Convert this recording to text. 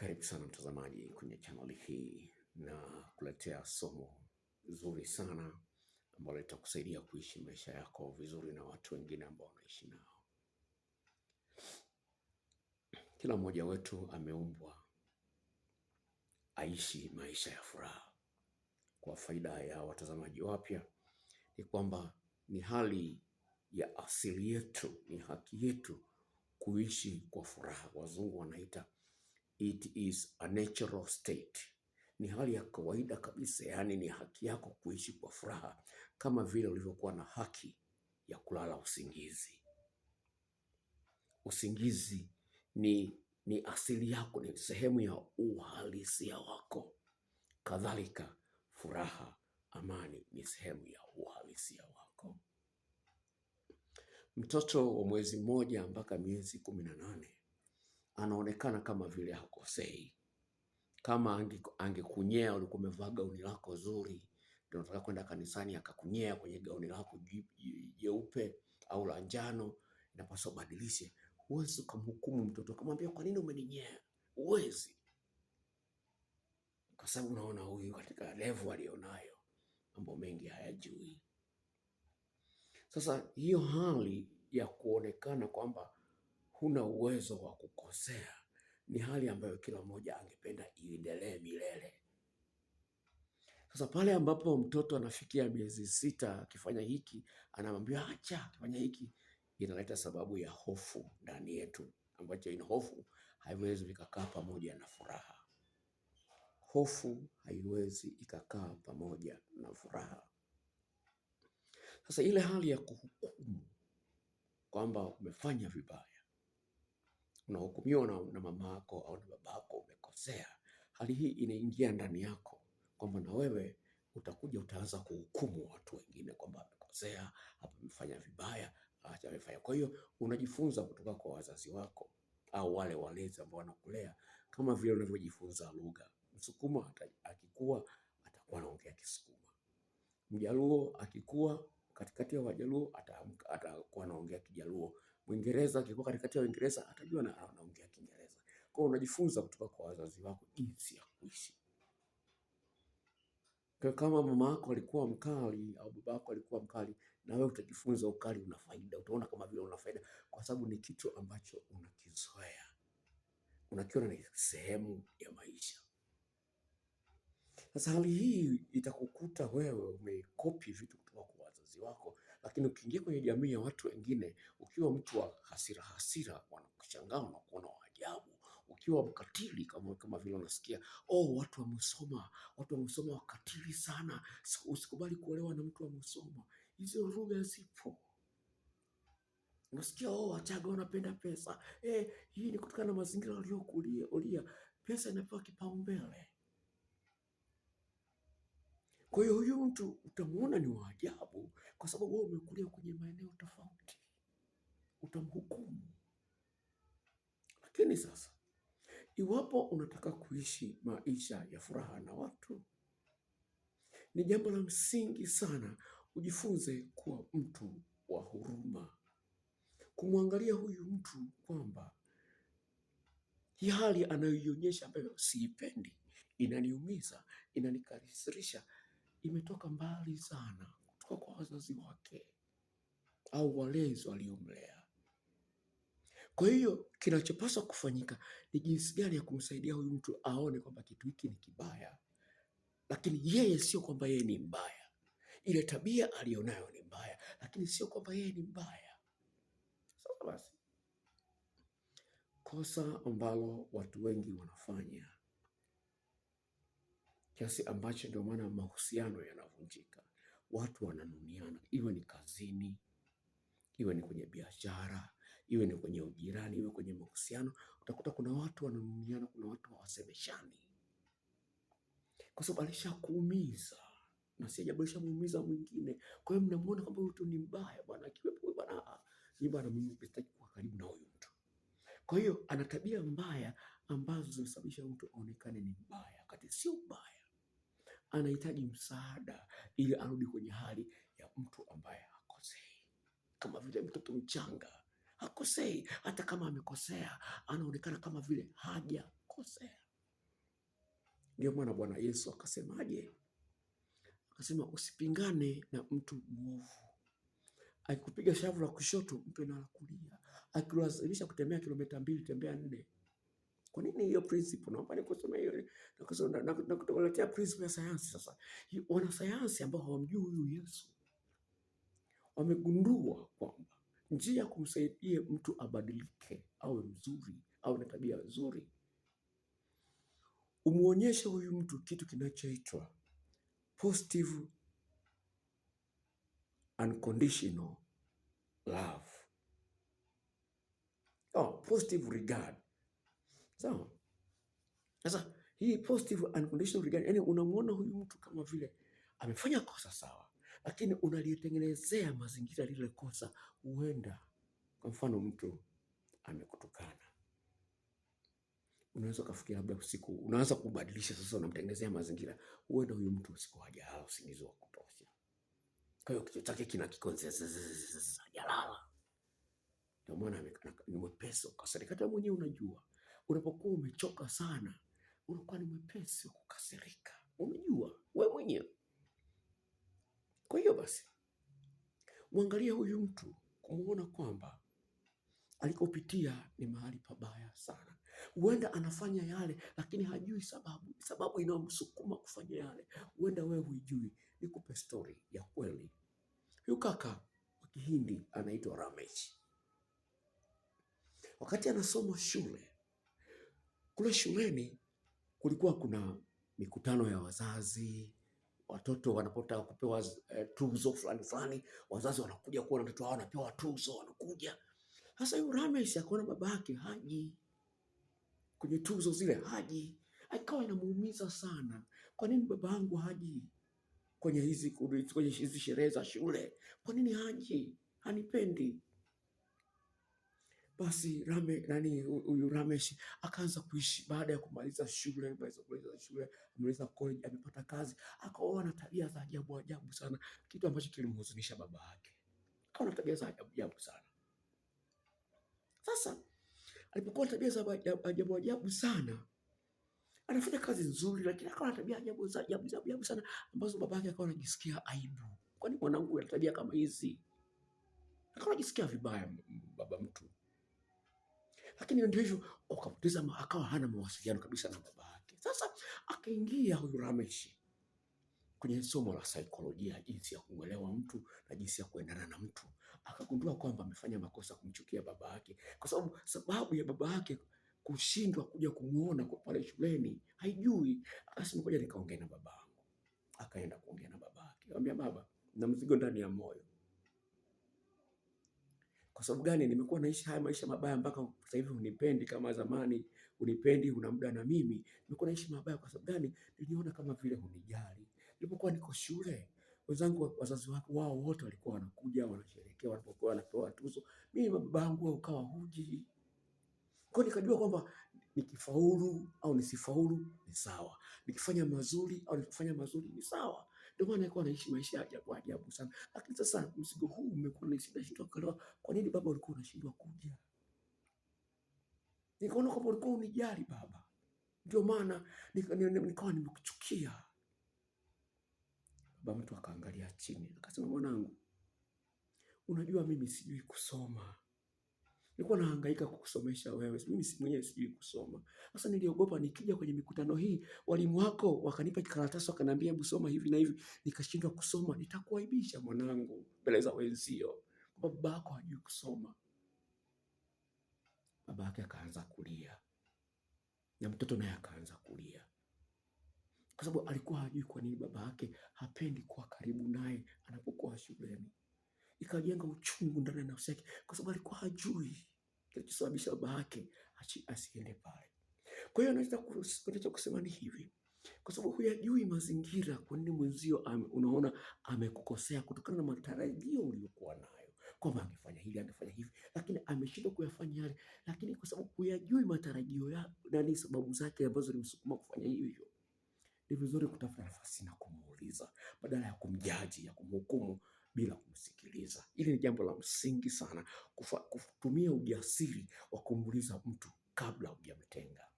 Karibu sana mtazamaji kwenye chaneli hii na kuletea somo zuri sana ambalo litakusaidia kuishi maisha yako vizuri na watu wengine ambao unaishi nao. Kila mmoja wetu ameumbwa aishi maisha ya furaha. Kwa faida ya watazamaji wapya ni kwamba ni hali ya asili yetu, ni haki yetu kuishi kwa furaha. Wazungu wanaita it is a natural state. Ni hali ya kawaida kabisa, yaani ni haki yako kuishi kwa furaha kama vile ulivyokuwa na haki ya kulala usingizi. Usingizi ni asili yako, ni sehemu ya uhalisia wako. Kadhalika furaha, amani ni sehemu ya uhalisia wako. Mtoto wa mwezi mmoja mpaka miezi 18 anaonekana kama vile hakosei. Kama angekunyea, ulikuwa umevaa gauni lako zuri, ndio unataka kwenda kanisani, akakunyea kwenye gauni lako jeupe au la njano, inapaswa ubadilishe. Huwezi kumhukumu mtoto kumwambia kwa nini umeninyea. Huwezi. Kwa sababu unaona huyu katika level alionayo mambo mengi hayajui. Sasa hiyo hali ya kuonekana kwamba huna uwezo wa kukosea ni hali ambayo kila mmoja angependa iendelee milele. Sasa pale ambapo mtoto anafikia miezi 6 akifanya hiki, anamwambia acha, akifanya hiki, inaleta sababu ya hofu ndani yetu, ambacho ina hofu haiwezi ikakaa pamoja na furaha. Hofu haiwezi ikakaa pamoja na furaha. Sasa ile hali ya kuhukumu kwamba umefanya vibaya, unahukumiwa na mama yako au na baba yako, umekosea, hali hii inaingia ndani yako kwamba na wewe utaanza kuhukumu watu wengine kwamba amekosea, hapa amefanya vibaya, acha amefanya. Kwa hiyo unajifunza kutoka kwa wazazi wako au wale walezi ambao wanakulea, kama vile unavyojifunza lugha. Msukuma akikua atakuwa anaongea Kisukuma. Mjaluo akikua katikati ya Wajaluo atakuwa anaongea Kijaluo. Mwingereza akikua katikati ya Waingereza atajua anaongea Kiingereza. Kwa hiyo unajifunza kutoka kwa wazazi wako jinsi ya kuishi. Kwa kama mama yako alikuwa mkali au baba yako alikuwa mkali, na wewe utajifunza ukali una faida. Utaona kama vile una faida kwa sababu ni kitu ambacho unakizoea. Unakiona ni sehemu ya maisha. Sasa hali hii itakukuta wewe umekopi vitu kutoka kwa wazazi wako, lakini ukiingia kwenye jamii ya watu wengine, ukiwa mtu wa hasira, wanakushangaa na kuona ajabu. Ukiwa mkatili kama vile unasikia, watu wamesoma wakatili sana, usikubali kuolewa na mtu amesoma. Hizo lugha zipo. Unasikia Wachaga wanapenda pesa. Hii ni kutokana na mazingira waliokulia. Pesa inapewa kipaumbele. Kwa hiyo huyu mtu utamuona ni wa ajabu kwa sababu wewe umekulia kwenye maeneo tofauti. Utamhukumu. Lakini sasa, iwapo unataka kuishi maisha ya furaha na watu, ni jambo la msingi sana ujifunze kuwa mtu wa huruma. Kumwangalia huyu mtu kwamba hii hali anayoionyesha ambayo siipendi, inaniumiza, inanikasirisha, imetoka mbali sana kutoka kwa wazazi wake au walezi waliomlea. Kwa hiyo kinachopaswa kufanyika ni jinsi gani ya kumsaidia huyu mtu aone kwamba kitu hiki ni kibaya, lakini yeye sio kwamba yeye ni mbaya. Ile tabia alionayo ni mbaya, lakini sio kwamba yeye ni mbaya. Sasa basi, kosa ambalo watu wengi wanafanya kiasi ambacho ndio maana mahusiano yanavunjika. Watu wananuniana, iwe ni kazini, iwe ni kwenye biashara, iwe ni kwenye ujirani, iwe kwenye mahusiano. Utakuta kuna watu wananuniana, kuna watu hawasemeshani. Kwa sababu alishakuumiza na si ajabu alishamuumiza mwingine. Kwa hiyo mnamuona kwamba mtu ni mbaya bwana, akiwepo bwana mimi sitaki kuwa karibu na huyu mtu. Kwa hiyo ana tabia mbaya ambazo zinasababisha mtu aonekane ni mbaya wakati sio mbaya. Anahitaji msaada ili arudi kwenye hali ya mtu ambaye hakosei. Kama vile mtoto mchanga hakosei, hata kama amekosea anaonekana kama vile hajakosea. Ndio maana Bwana Yesu akasemaje? Akasema usipingane na mtu mwovu. Akikupiga shavu la kushoto mpe na la kulia. Akilazimisha kutembea kilomita 2 tembea 4. Kwa nini hiyo principle? Naomba nikusomee hiyo na kutoletea principle ya sayansi sasa. Wanasayansi ambao hawamjui huyu Yesu wamegundua kwamba njia ya kumsaidia mtu abadilike, awe mzuri, awe na tabia nzuri, umuonyeshe huyu mtu kitu kinachoitwa positive unconditional love. Positive regard. Sawa? Sasa hii positive unconditional regard, yani unamuona huyu mtu kama vile amefanya kosa sawa, lakini unalitengenezea mazingira lile kosa. Huenda kwa mfano mtu amekutukana, unaweza kufikiria labda usiku unaanza kubadilisha sasa, unamtengenezea mazingira. Huenda huyu mtu usiku hajalala usingizi wa kutosha, kwa hiyo kichwa chake kina kikonzeza hajalala, ndio maana ni mwepesi kukasirika. Hata mwenyewe unajua unapokuwa umechoka sana unakuwa ni mwepesi kukasirika, unajua wewe mwenyewe. Kwa hiyo basi muangalie huyu mtu kumuona kwamba alikopitia ni mahali pabaya sana. Huenda anafanya yale lakini hajui sababu inayomsukuma kufanya yale. Huenda wewe hujui. Nikupe story ya kweli. Huyu kaka wa Kihindi anaitwa Ramesh. Wakati anasoma shule, kule shuleni kulikuwa kuna mikutano ya wazazi. Watoto wanapotaka kupewa tuzo fulani fulani, wazazi wanakuja kuona watoto wao wanapewa tuzo, wanakuja. Sasa huyu Ramesh akaona baba yake haji kwenye tuzo zile, haji. Akawa inamuumiza sana. Kwa nini baba yangu haji kwenye hizi sherehe za shule? Kwa nini haji? Hanipendi. Basi huyu Ramesh akaanza kuishi baada ya kumaliza shule, amaliza college, amepata kazi, akaoa na tabia za ajabu sana, kitu ambacho kilimhuzunisha baba yake. Akawa na tabia za ajabu sana. Sasa alipokuwa na tabia za ajabu sana, anafanya kazi nzuri, lakini akawa na tabia ajabu sana ambazo baba yake akawa anajisikia aibu. Kwani mwanangu ana tabia kama hizi? Akawa anajisikia vibaya baba mtu. Lakini ndio hivyo, akawa hana mawasiliano kabisa na baba yake. Sasa akaingia huyu Ramesh kwenye somo la saikolojia, jinsi ya kuelewa mtu na jinsi ya kuendana na mtu. Akagundua kwamba amefanya makosa kumchukia baba yake, kwa sababu ya baba yake kushindwa kuja kumuona kwa pale shuleni, haijui. Akasema ngoja nikaongea na baba yangu. Akaenda kuongea na baba yake. Akamwambia, baba, na mzigo ndani ya moyo. Kwa sababu gani? Nimekuwa naishi haya maisha mabaya mpaka sasa hivi unipendi kama zamani, unipendi, una muda na mimi. Nimekuwa naishi mabaya kwa sababu gani? Niliona kama vile hunijali. Nilipokuwa niko shule, wenzangu wazazi wao wote walikuwa wanakuja, wanasherehekea wanapokuwa wanapewa tuzo. Mimi baba yangu ukawa huji. Kwa nikajua kwamba nikifaulu au nisifaulu ni sawa. Nikifanya mazuri au nikifanya mazuri ni sawa. Ndio maana nilikuwa naishi maisha ya ajabu sana. Lakini sasa mzigo huu umekuwa nishindwa kuelewa kwa nini baba ulikuwa unashindwa kuja. Nikaona kwamba ulikuwa unijali baba. Ndio maana nikawa nimekuchukia. Baba mtu akaangalia chini, akasema, mwanangu, unajua mimi sijui kusoma. Nilikuwa nahangaika kukusomesha wewe. Mimi mwenyewe sijui kusoma. Sasa niliogopa nikija kwenye mikutano hii, walimu wako wakanipa karatasi wakaniambia hebu soma hivi na hivi, nikashindwa kusoma, nitakuaibisha mwanangu mbele za wenzio. Baba yako hajui kusoma. Baba yake akaanza kulia. Na mtoto naye akaanza kulia. Kwa sababu alikuwa hajui kwa nini baba yake hapendi kuwa karibu naye anapokuwa shuleni. Ikajenga uchungu ndani ya nafsi yake kwa sababu alikuwa hajui kilichosababisha baba yake asiende pale. Kwa hiyo nataka kusema ni hivi, kwa sababu huyajui mazingira, kwa nini mwenzio unaona amekukosea kutokana na matarajio uliyokuwa nayo kwamba angefanya hili, angefanya hivi, lakini ameshindwa kuyafanya yale. Lakini kwa sababu huyajui matarajio ya nani, sababu zake ambazo zilimsukuma kufanya hivyo, ni vizuri kutafuta nafasi na kumuuliza badala ya kumjaji, ya kumhukumu bila kumsikiliza. Hili ni jambo la msingi sana, kutumia ujasiri wa kumuuliza mtu kabla hujamtenga.